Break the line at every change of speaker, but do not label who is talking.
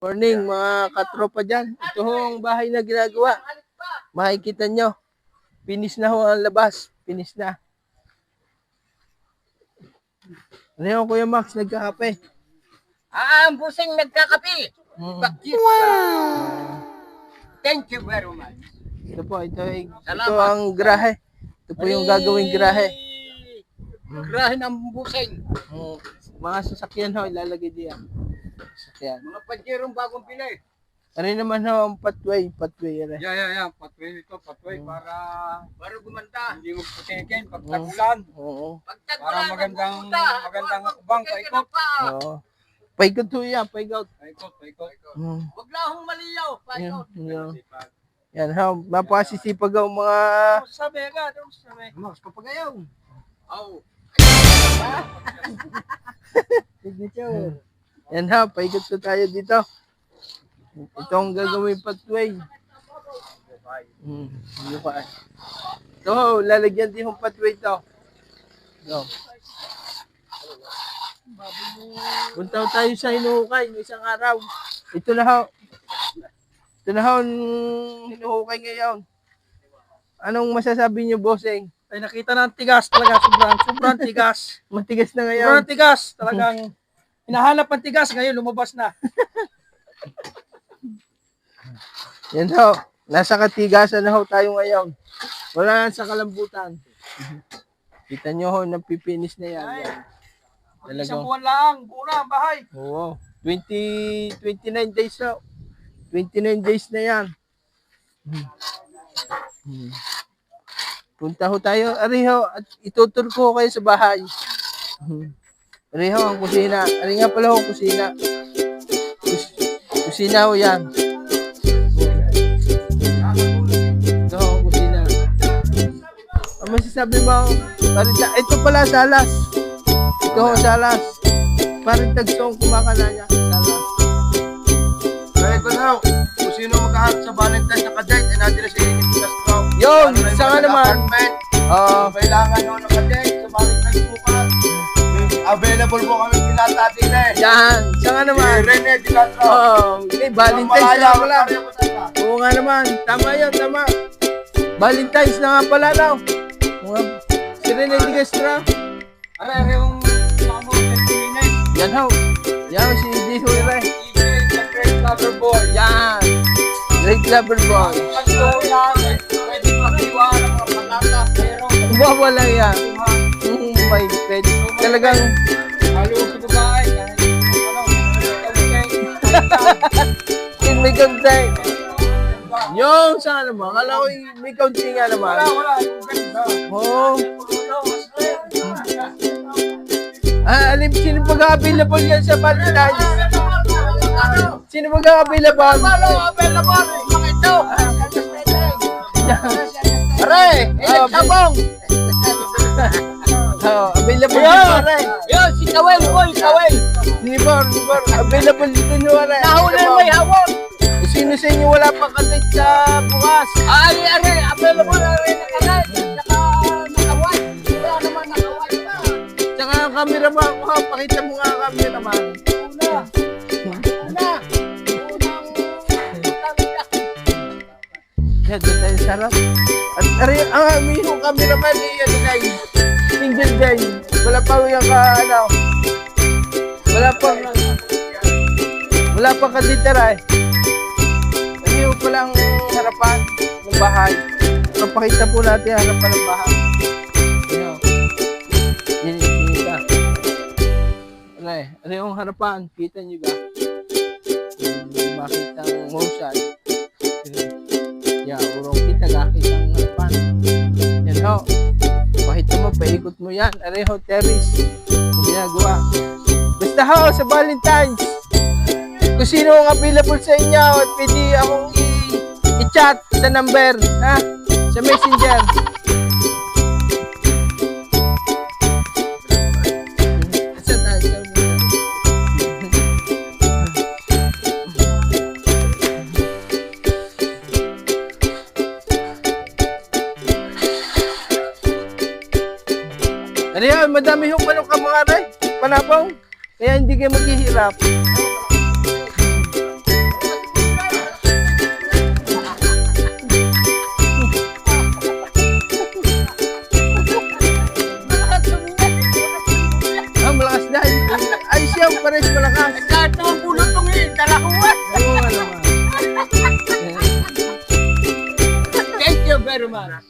Morning mga katropa dyan. Ito ho ang bahay na ginagawa. Makikita nyo. Finish na ho ang labas. Finish na. Ano yun, Kuya Max, nagkakape?
Ang busing nagkakape. Wow! Thank you very much.
Ito po, ito ang grahe. Ito po yung gagawing grahe.
Grahe ng busing.
Mga sasakyan ho, ilalagay diyan. Sasakyan.
Mga pajerong bagong pili.
Ano naman ho, ang pathway. Ano?
Yeah. Pathway ito, pathway para gumanda. Hindi mo putikin pag tagulan.
Oo.
Para magandang ubang paikot.
Oo. Paikot ho yan, paikot.
Paikot.
Huwag
lang akong maliyaw, paikot.
Yan ha, mapasisipag ang mga...
Sabi agad, Max, papagayaw. Oo.
Signature. Yan ha, paikot na tayo dito. Ito ang gagawin pathway. Ito, lalagyan din yung pathway ito. Ito. Punta tayo sa hinuhukay ng isang araw. Ito na ho. Ito na ho ang hinuhukay ngayon. Anong masasabi niyo, bossing?
Ay, nakita na ang tigas talaga. Sobrang tigas.
Matigas na ngayon.
Sobrang tigas. Talagang hinahanap ang tigas. Ngayon, lumabas na.
Yan ho. Nasa katigasan na ho tayo ngayon. Wala na sa kalambutan. Kita nyo ho, napipinis na yan.
Isang buwan lang. Buo na ang bahay.
Oo. 29 days na. 29 days na yan. Punta ho tayo. Ariho, at itutur ko kayo sa bahay. Ariho, ang kusina. Ari nga pala ho, kusina. Kusina ho yan. Ito ho, kusina. Ang masasabi mo, ito pala salas. Ito ho, salas. Parang tagsong kumakananya. Salas.
Kaya ito na ho. Kung sino magkahat sa Valentine's na kadate, ay natin na sa inyo Castro.
Yun, isa nga naman.
Kailangan nyo nakadate sa Valentine's bukas. Available po kami pinatatin na eh.
Yan, isa nga naman.
Si Rene de Castro.
Okay, Valentine's na pala. Oo nga naman, tama yan, tama. Valentine's na nga pala daw. Si Rene de Castro.
Are yung mga mo
Yan ho. Yan si Dihoy Re.
the Great Lover Boy.
Yan. Great Lover Boy.
Pwede makiwa ng mga patata. Pero
Wala yan. My pet. Talagang
halo sa babae.
may kaunti. Yung sa naman. Kala ko may kaunti nga naman.
Wala.
Oo. Alim, sino pag-available yan sa Valentine's? Sino pag-available?
Available. Mga ito. Are, sabong.
Available din pare.
Yun, si Kawel, boy, Kawel.
Nibor, available din pare.
Nahuli mo yung hawon.
Sino sa inyo wala pang katit sa bukas?
Are, available na rin na kalat. Saka nakawal. Wala naman nakawal pa.
Tsaka ang cameraman ko, pakita mo nga ang cameraman.
Una.
Yan, doon tayo sarap. At ang aming cameraman ni guys. Single guy. Wala pa yung wala pang katitira eh. Ano pa lang harapan ng bahay. Papakita po natin ang harapan ng bahay. Ano yung harapan? Kita nyo ba? Makita ang motion. Yan, urong kita kakita ang harapan. Yan ho. Pakita mo, paikot mo yan. Areho, terrace. Ang ginagawa. Basta ho, sa Valentine's. Kung sino ang available sa inyo at pwede akong i-chat sa number, ha? Sa messenger. Ano yan, madami yung manok ang mga panapong. Kaya hindi kayo maghihirap. siya pares malakas.
Kahit naman pulutong eh, dalahuan.
Oo, ano man.
Thank you very much.